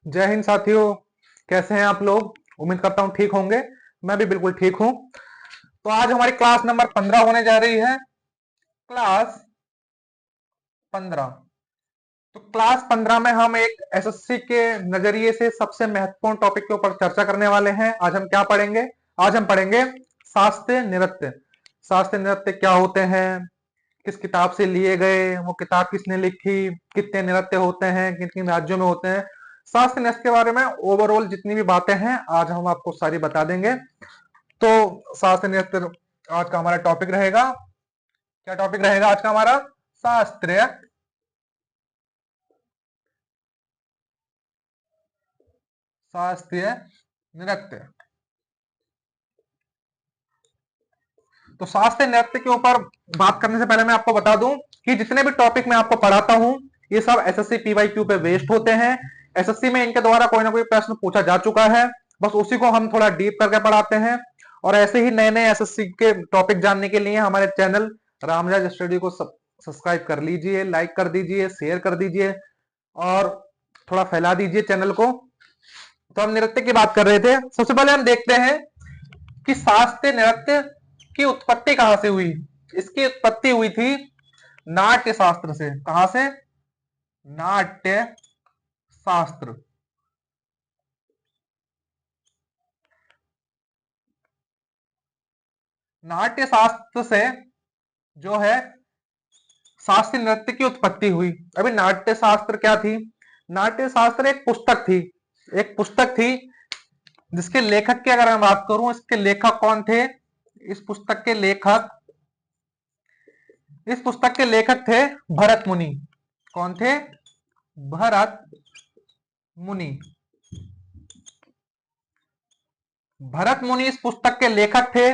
जय हिंद साथियों। कैसे हैं आप लोग? उम्मीद करता हूं ठीक होंगे। मैं भी बिल्कुल ठीक हूं। तो आज हमारी क्लास नंबर 15 होने जा रही है। क्लास 15। तो क्लास 15 में हम एक एसएससी के नजरिए से सबसे महत्वपूर्ण टॉपिक के ऊपर चर्चा करने वाले हैं। आज हम क्या पढ़ेंगे? आज हम पढ़ेंगे शास्त्रीय नृत्य। शास्त्रीय नृत्य क्या होते हैं, किस किताब से लिए गए, वो किताब किसने लिखी, कितने नृत्य होते हैं, किन किन राज्यों में होते हैं। शास्त्रीय नृत्य के बारे में ओवरऑल जितनी भी बातें हैं आज हम आपको सारी बता देंगे। तो शास्त्रीय नृत्य आज का हमारा टॉपिक रहेगा। क्या टॉपिक रहेगा आज का हमारा? शास्त्रीय शास्त्रीय नृत्य। तो शास्त्रीय नृत्य के ऊपर बात करने से पहले मैं आपको बता दूं कि जितने भी टॉपिक मैं आपको पढ़ाता हूं ये सब एसएससी पीवाईक्यू पे बेस्ड होते हैं। एसएससी में इनके द्वारा कोई ना कोई प्रश्न पूछा जा चुका है, बस उसी को हम थोड़ा डीप करके पढ़ाते हैं। और ऐसे ही नए नए एसएससी के टॉपिक जानने के लिए हमारे चैनल रामराज स्टडी को सब्सक्राइब कर लीजिए, लाइक कर दीजिए, शेयर कर दीजिए और थोड़ा फैला दीजिए चैनल को। तो हम नृत्य की बात कर रहे थे। सबसे पहले हम देखते हैं कि शास्त्रीय नृत्य की उत्पत्ति कहां से हुई। इसकी उत्पत्ति हुई थी नाट्य शास्त्र से। कहां से? नाट्य शास्त्र। नाट्य शास्त्र से जो है शास्त्रीय नृत्य की उत्पत्ति हुई। अभी नाट्य शास्त्र क्या थी? नाट्य शास्त्र एक पुस्तक थी। एक पुस्तक थी जिसके लेखक की अगर मैं बात करूं, इसके लेखक कौन थे? इस पुस्तक के लेखक इस पुस्तक के लेखक थे भरत मुनि। कौन थे? भरत मुनि। भरत मुनि इस पुस्तक के लेखक थे।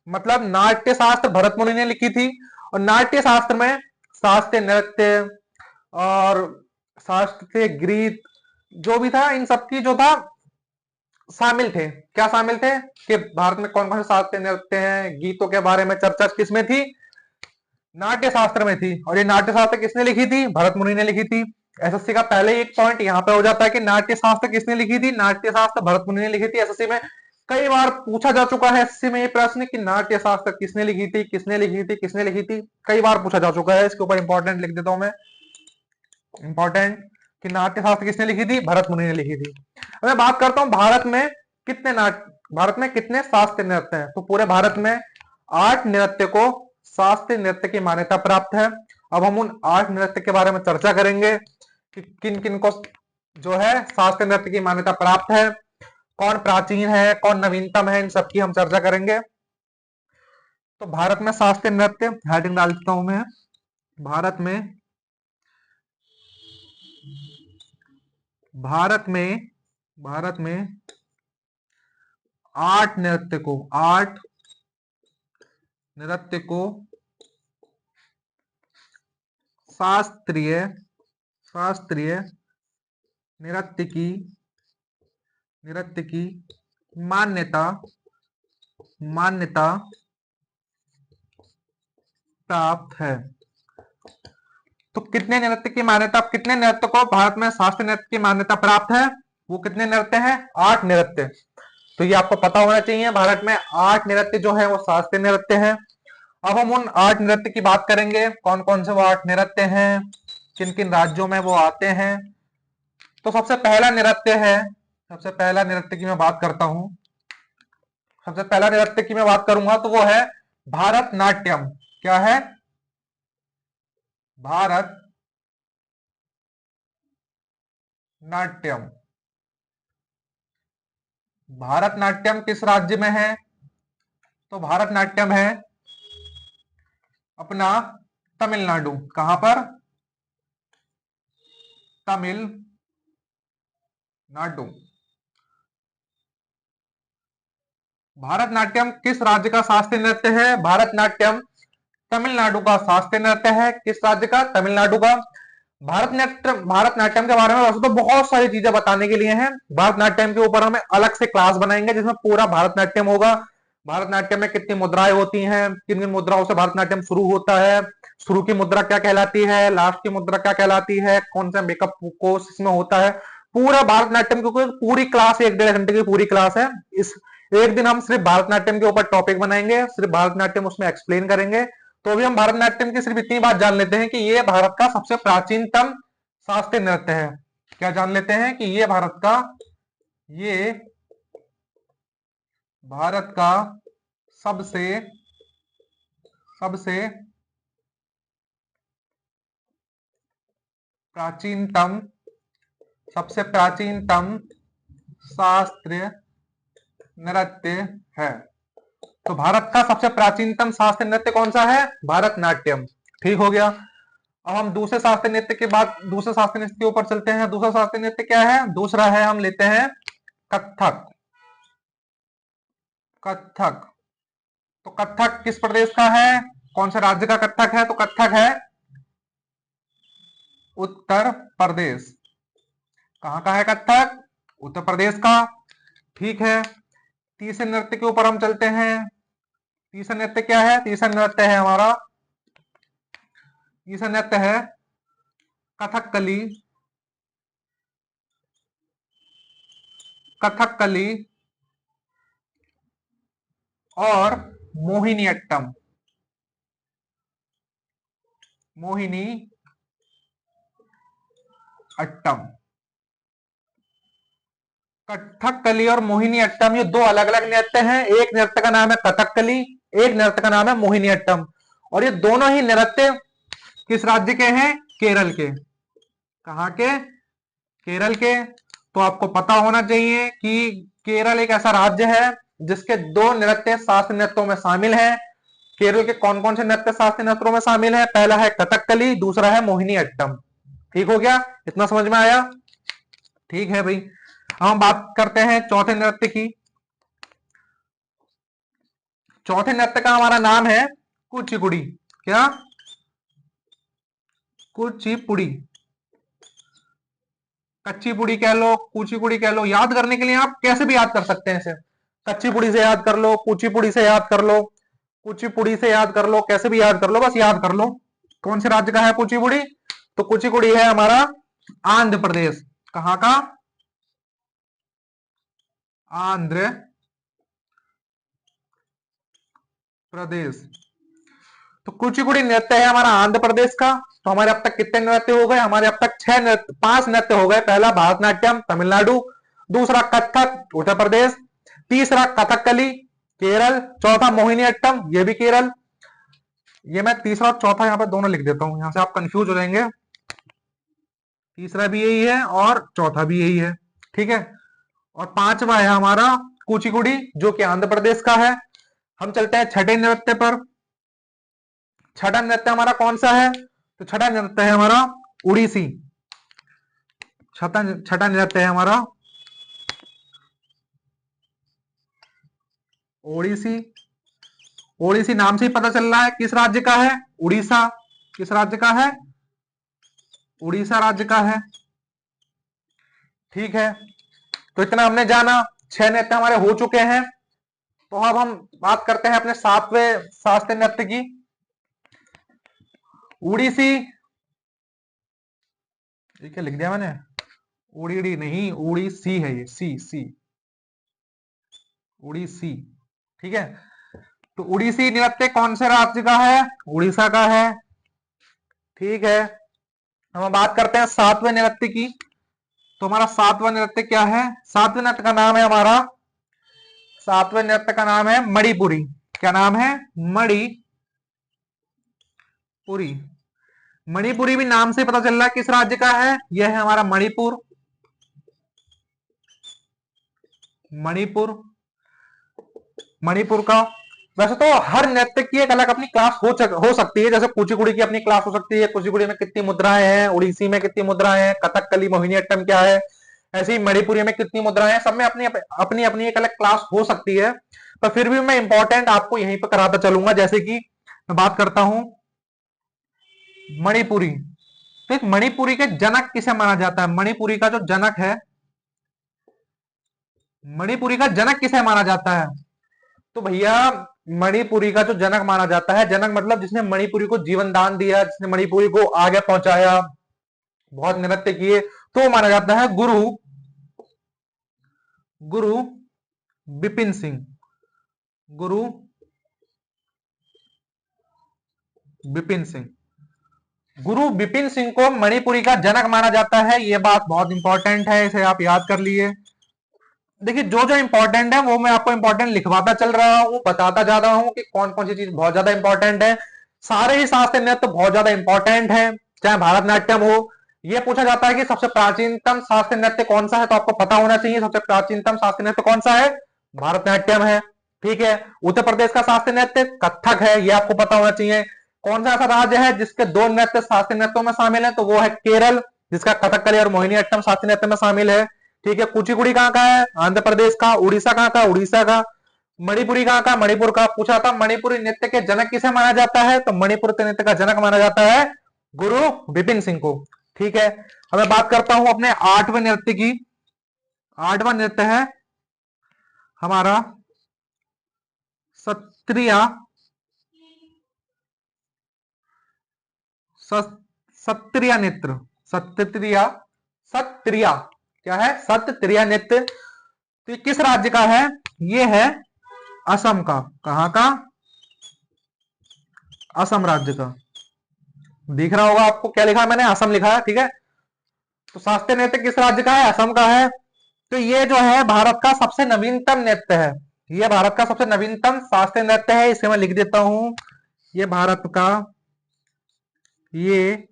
मतलब नाट्य शास्त्र भरत मुनि ने लिखी थी। और नाट्य शास्त्र में शास्त्रीय नृत्य और शास्त्रीय गीत जो भी था, इन सबकी जो था शामिल थे। क्या शामिल थे? कि भारत में कौन कौन से शास्त्रीय नृत्य हैं, गीतों के बारे में चर्चा किसमें थी? नाट्य शास्त्र में थी। और ये नाट्य शास्त्र किसने लिखी थी? भरत मुनि ने लिखी थी। एसएससी का पहले ही एक पॉइंट यहाँ पे हो जाता है कि नाट्य शास्त्र किसने लिखी थी? नाट्य शास्त्र भरत मुनि ने लिखी थी। एसएससी में कई बार पूछा जा चुका है एसएससी में ये प्रश्न कि नाट्य शास्त्र किसने लिखी थी, किसने लिखी थी, किसने लिखी थी। कई बार पूछा जा चुका है। इसके ऊपर इंपॉर्टेंट लिख देता हूं मैं, इंपॉर्टेंट, कि नाट्य शास्त्र किसने लिखी थी? भरत मुनि ने लिखी थी। अब मैं बात करता हूं भारत में कितने शास्त्रीय नृत्य हैं। तो पूरे भारत में 8 नृत्य को शास्त्रीय नृत्य की मान्यता प्राप्त है। अब हम उन 8 नृत्य के बारे में चर्चा करेंगे कि किन किन को जो है शास्त्रीय नृत्य की मान्यता प्राप्त है, कौन प्राचीन है, कौन नवीनतम है, इन सबकी हम चर्चा करेंगे। तो भारत में शास्त्रीय नृत्य, हेडिंग डाल देता हूं मैं, भारत में भारत में भारत में 8 नृत्य को शास्त्रीय शास्त्रीय नृत्य की मान्यता प्राप्त है। तो कितने नृत्य की मान्यता, कितने नृत्य को भारत में शास्त्रीय नृत्य की मान्यता प्राप्त है? वो कितने नृत्य हैं? 8 नृत्य। तो ये आपको पता होना चाहिए, भारत में 8 नृत्य जो है वो शास्त्रीय नृत्य है। अब हम उन 8 नृत्य की बात करेंगे, कौन कौन से वो 8 नृत्य हैं, किन किन राज्यों में वो आते हैं। तो सबसे पहला नृत्य की मैं बात करता हूं। सबसे पहला नृत्य की मैं बात करूंगा तो वो है भारतनाट्यम। क्या है? भारत नाट्यम। भारतनाट्यम किस राज्य में है? तो भारतनाट्यम है अपना तमिलनाडु। कहां पर? तमिलनाडु। भारतनाट्यम किस राज्य का शास्त्रीय नृत्य है? भारतनाट्यम तमिलनाडु का शास्त्रीय नृत्य है। किस राज्य का? तमिलनाडु का। भारतनाट्यम के बारे में वैसे तो बहुत सारी चीजें बताने के लिए हैं। भारतनाट्यम के ऊपर हमें अलग से क्लास बनाएंगे जिसमें पूरा भारतनाट्यम होगा। भारतनाट्यम में कितनी मुद्राएं होती हैं, किन किन मुद्राओं से भारतनाट्यम शुरू होता है, शुरू की मुद्रा क्या कहलाती है, लास्ट की मुद्रा क्या कहलाती है, कौन सा मेकअप कोर्स इसमें होता है, पूरा भारतनाट्यम की पूरी क्लास, 1-1.5 घंटे की पूरी क्लास है। इस एक दिन हम सिर्फ भारतनाट्यम के ऊपर टॉपिक बनाएंगे, सिर्फ भारतनाट्यम उसमें एक्सप्लेन करेंगे। तो अभी हम भारतनाट्यम की सिर्फ इतनी बात जान लेते हैं कि ये भारत का सबसे प्राचीनतम शास्त्रीय नृत्य है। क्या जान लेते हैं कि ये भारत का सबसे सबसे प्राचीनतम शास्त्रीय नृत्य है। तो भारत का सबसे प्राचीनतम शास्त्रीय नृत्य कौन सा है? भारतनाट्यम। ठीक हो गया। अब हम दूसरे शास्त्रीय नृत्य के बाद दूसरे शास्त्रीय नृत्य के ऊपर चलते हैं। दूसरा शास्त्रीय नृत्य क्या है? दूसरा है, हम लेते हैं कथक। कथक, तो कथक किस प्रदेश का है? कौन से राज्य का कथक है? तो कथक है उत्तर प्रदेश। कहां का है कथक? उत्तर प्रदेश का। ठीक है। तीसरे नृत्य के ऊपर हम चलते हैं। तीसरा नृत्य क्या है? तीसरा नृत्य है हमारा, तीसरा नृत्य है कथकली। कथकली और मोहिनीअट्टम। मोहिनी अट्टम। कथकली और मोहिनी अट्टम ये दो अलग अलग नृत्य हैं। एक नृत्य का नाम है कथकली, एक नृत्य का नाम है मोहिनी अट्टम। और ये दोनों ही नृत्य किस राज्य के हैं? केरल के। कहां के? केरल के। तो आपको पता होना चाहिए कि केरल एक ऐसा राज्य है जिसके दो नृत्य शास्त्रीय नृत्यों में शामिल हैं। केरल के कौन कौन से नृत्य शास्त्रीय नृत्यों में शामिल है? पहला है कथकली, दूसरा है मोहिनी अट्टम। ठीक हो गया? इतना समझ में आया? ठीक है भाई। हम बात करते हैं चौथे नृत्य की। चौथे नृत्य का हमारा नाम है कुचिपुड़ी। क्या? कुचिपुड़ी। कच्ची पुड़ी कह लो, कुचिपुड़ी कह लो, याद करने के लिए आप कैसे भी याद कर सकते हैं इसे। कच्ची पुड़ी से याद कर लो, कुचिपुड़ी से याद कर लो, कुचिपुड़ी से याद कर लो, कैसे भी याद कर लो, बस याद कर लो। कौन से राज्य का है कुचिपुड़ी? तो कुचिपुड़ी है हमारा आंध्र प्रदेश। कहां का? आंध्र प्रदेश। तो कुचिपुड़ी नृत्य है हमारा आंध्र प्रदेश का। तो हमारे अब तक कितने नृत्य हो गए? हमारे अब तक 5 नृत्य हो गए। पहला भारतनाट्यम तमिलनाडु, दूसरा कथक उत्तर प्रदेश, तीसरा कथकली केरल, चौथा मोहिनीअट्टम ये भी केरल। ये मैं तीसरा और चौथा यहाँ पे दोनों लिख देता हूं, यहां से आप कंफ्यूज हो जाएंगे। तीसरा भी यही है और चौथा भी यही है। ठीक है। और पांचवा है हमारा कुचिपुड़ी जो कि आंध्र प्रदेश का है। हम चलते हैं छठे नृत्य पर। छठा नृत्य हमारा कौन सा है? तो छठा नृत्य है हमारा उड़ीसी। छठा नृत्य है हमारा ओडिसी। ओडिसी नाम से ही पता चल रहा है किस राज्य का है? उड़ीसा। किस राज्य का है? उड़ीसा राज्य का है। ठीक है। तो इतना हमने जाना, 6 नृत्य हमारे हो चुके हैं। तो अब हम बात करते हैं अपने 7वें शास्त्रीय नृत्य की। उड़ीसी। ये क्या लिख दिया मैंने? उड़ीडी नहीं, उड़ीसी है ये, सी सी, उड़ीसी। ठीक है। तो उड़ीसी नृत्य कौन से राज्य का है? उड़ीसा का है। ठीक है। हम बात करते हैं 7वें नृत्य की। तो हमारा 7वां नृत्य क्या है? 7वें नृत्य का नाम है हमारा, 7वें नृत्य का नाम है मणिपुरी। क्या नाम है? मणिपुरी। मणिपुरी भी नाम से पता चल रहा है किस राज्य का है। यह है हमारा मणिपुर। मणिपुर, मणिपुर का। वैसे तो हर नृत्य की एक अलग अपनी क्लास हो सकती है। जैसे कुचिपुड़ी की अपनी क्लास हो सकती है, कुचिपुड़ी में कितनी मुद्राएं हैं, उड़ीसी में कितनी मुद्राएं हैं, कथकली मोहिनीअट्टम क्या है, ऐसे ही मणिपुरी में कितनी मुद्राएं हैं। सब में अपनी अपनी अपनी एक अलग क्लास हो सकती है। पर फिर भी मैं इंपॉर्टेंट आपको यहीं पर कराता चलूंगा। जैसे कि मैं बात करता हूं मणिपुरी। तो एक मणिपुरी के जनक किसे माना जाता है? मणिपुरी का जो जनक है, मणिपुरी का जनक किसे माना जाता है? तो भैया मणिपुरी का जो जनक माना जाता है, जनक मतलब जिसने मणिपुरी को जीवन दान दिया, जिसने मणिपुरी को आगे पहुंचाया, बहुत नृत्य किए, तो माना जाता है गुरु गुरु बिपिन सिंह। गुरु बिपिन सिंह। गुरु बिपिन सिंह को मणिपुरी का जनक माना जाता है, यह बात बहुत इंपॉर्टेंट है, इसे आप याद कर लिए। देखिए जो जो इंपॉर्टेंट है वो मैं आपको इंपॉर्टेंट लिखवाता चल रहा हूं, बताता जा रहा हूं कि कौन कौन सी चीज बहुत ज्यादा इंपॉर्टेंट है। सारे ही शास्त्रीय नृत्य बहुत ज्यादा इंपॉर्टेंट है, चाहे भारतनाट्यम हो। यह पूछा जाता है कि सबसे प्राचीनतम शास्त्रीय नृत्य कौन सा है, तो आपको पता होना चाहिए सबसे प्राचीनतम शास्त्रीय नृत्य कौन सा है, भारतनाट्यम है। ठीक है। उत्तर प्रदेश का शास्त्रीय नृत्य कथक है, यह आपको पता होना चाहिए। कौन सा ऐसा राज्य है जिसके दो नृत्य शास्त्रीय नृत्यों में शामिल है, तो वो है केरल, जिसका कथकली और मोहिनीअट्टम शास्त्रीय नृत्य में शामिल है। ठीक है। कुचिपुड़ी कहाँ का है, आंध्र प्रदेश का। उड़ीसा कहाँ का, उड़ीसा का। मणिपुरी कहाँ का, मणिपुर का। पूछा था मणिपुरी नृत्य के जनक किसे माना जाता है, तो मणिपुर के नृत्य का जनक माना जाता है गुरु बिपिन सिंह को। ठीक है। अब मैं बात करता हूं अपने आठवें नृत्य की। आठवां नृत्य है हमारा सत्रिया सत्रिया नृत्य। सत्रिया सत्रिया क्या है, सत्रिया नृत्य। तो ये किस राज्य का है, ये है असम का। कहां का, असम राज्य का। दिख रहा होगा आपको क्या लिखा है मैंने, असम लिखा है। ठीक है। तो शास्त्रीय नृत्य किस राज्य का है, असम का है। तो ये जो है भारत का सबसे नवीनतम नृत्य है, ये भारत का सबसे नवीनतम शास्त्रीय नृत्य है। इसे मैं लिख देता हूं, ये भारत का, ये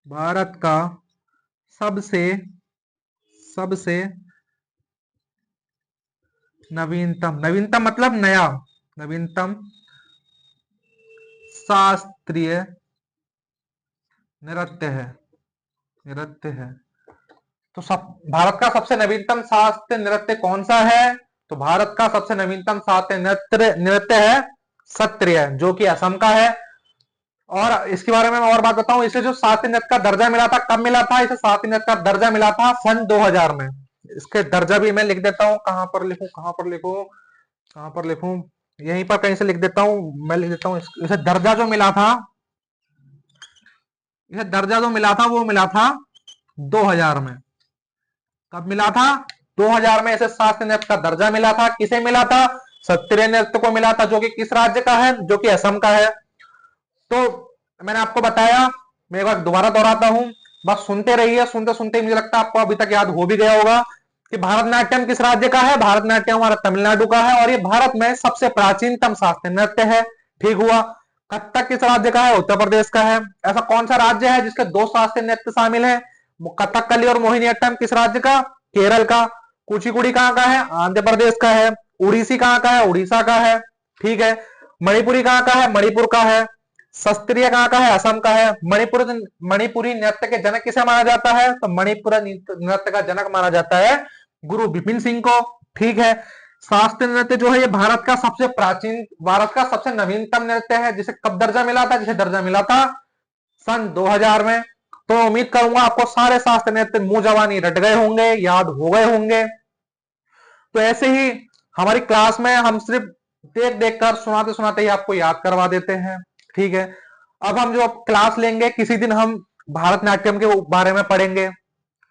भारत का सबसे सबसे नवीनतम, नवीनतम मतलब नया, नवीनतम शास्त्रीय नृत्य है, नृत्य है। तो सब भारत का सबसे नवीनतम शास्त्रीय नृत्य कौन सा है, तो भारत का सबसे नवीनतम शास्त्रीय नृत्य नृत्य है सत्रिय, जो कि असम का है। और इसके बारे में मैं और बात बताऊं, इसे जो शास्त्रीय नृत्य का दर्जा मिला था, कब मिला था इसे शास्त्रीय नृत्य का दर्जा मिला था, सन 2000 में। इसके दर्जा भी मैं लिख देता हूं, कहां पर लिखूं, कहां पर लिखूं, कहां पर लिखूं, यहीं पर कहीं से लिख देता हूं, मैं लिख देता हूं। इसे दर्जा जो मिला था, इसे दर्जा जो मिला था वो मिला था 2000 में। कब मिला था, 2000 में इसे शास्त्रीय नृत्य का दर्जा मिला था। किसे मिला था, सत्रिय नृत्य को मिला था, जो कि किस राज्य का है, जो कि असम का है। तो मैंने आपको बताया, मैं एक बार दोबारा दोहराता हूं, बस सुनते रहिए, सुनते सुनते मुझे लगता है आपको अभी तक याद हो भी गया होगा कि भारतनाट्यम किस राज्य का है, भारतनाट्यम हमारा तमिलनाडु का है, और ये भारत में सबसे प्राचीनतम शास्त्रीय नृत्य है। ठीक हुआ। कथक किस राज्य का है, उत्तर प्रदेश का है। ऐसा कौन सा राज्य है जिसके दो शास्त्रीय नृत्य शामिल है, कथकली और मोहिनीअट्टम किस राज्य का, केरल का। कुचिपुड़ी कहाँ का है, आंध्र प्रदेश का है। उड़ीसी कहाँ का है, उड़ीसा का है। ठीक है। मणिपुरी कहाँ का है, मणिपुर का है। शास्त्रीय कहाँ का है, असम का है। मणिपुरी नृत्य के जनक किसे माना जाता है, तो मणिपुर नृत्य का जनक माना जाता है गुरु बिपिन सिंह को। ठीक है। शास्त्रीय नृत्य जो है ये भारत का सबसे प्राचीन, भारत का सबसे नवीनतम नृत्य है, जिसे कब दर्जा मिला था, जिसे दर्जा मिला था सन 2000 में। तो उम्मीद करूंगा आपको सारे शास्त्रीय नृत्य मुंह जवानी रट गए होंगे, याद हो गए होंगे। तो ऐसे ही हमारी क्लास में हम सिर्फ देख देख कर, सुनाते सुनाते ही आपको याद करवा देते हैं। ठीक है। अब हम जो क्लास लेंगे, किसी दिन हम भारतनाट्यम के बारे में पढ़ेंगे,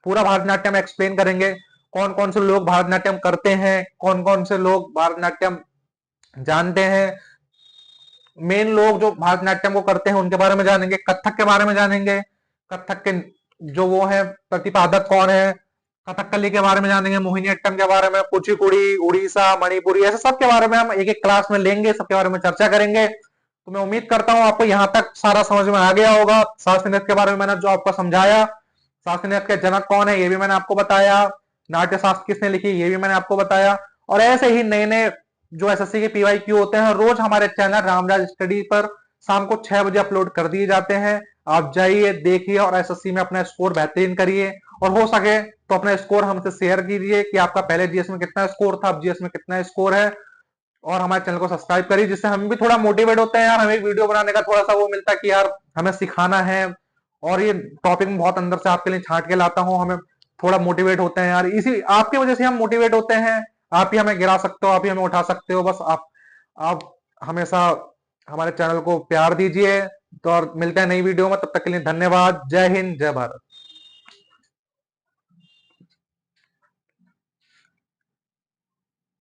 पूरा भारतनाट्यम एक्सप्लेन करेंगे, कौन कौन से लोग भारतनाट्यम करते हैं, कौन कौन से लोग भारतनाट्यम जानते हैं। मेन लोग जो भारतनाट्यम को करते हैं उनके बारे में जानेंगे, कथक के बारे में जानेंगे, कथक के जो वो है प्रतिपादक कौन है, कथकली के बारे में जानेंगे, मोहिनीअट्टम के बारे में, कुचिपुड़ी, उड़ीसा, मणिपुरी, ऐसे सब के बारे में हम एक एक क्लास में लेंगे, सबके बारे में चर्चा करेंगे। तो मैं उम्मीद करता हूं आपको यहाँ तक सारा समझ में आ गया होगा। शास्त्रीय नृत्य के बारे में मैंने जो आपको समझाया, शास्त्रीय नृत्य के जनक कौन है ये भी मैंने आपको बताया, नाट्य शास्त्र किसने लिखी ये भी मैंने आपको बताया। और ऐसे ही नए नए जो एसएससी के पीवाईक्यू होते हैं रोज हमारे चैनल रामराज स्टडी पर शाम को 6 बजे अपलोड कर दिए जाते हैं। आप जाइए, देखिए और एसएससी में अपना स्कोर बेहतरीन करिए, और हो सके तो अपना स्कोर हमसे शेयर कीजिए कि आपका पहले जीएस में कितना स्कोर था, अब जीएस में कितना स्कोर है। और हमारे चैनल को सब्सक्राइब करिए, जिससे हम भी थोड़ा मोटिवेट होते हैं यार, हमें वीडियो बनाने का थोड़ा सा वो मिलता है कि यार हमें सिखाना है, और ये टॉपिक में बहुत अंदर से आपके लिए छांट के लाता हूँ, हमें थोड़ा मोटिवेट होते हैं यार, इसी आपकी वजह से हम मोटिवेट होते हैं। आप ही हमें गिरा सकते हो, आप ही हमें उठा सकते हो, बस आप हमेशा हमारे चैनल को प्यार दीजिए, तो और मिलते हैं नई वीडियो में, तब तक के लिए धन्यवाद। जय हिंद, जय भारत।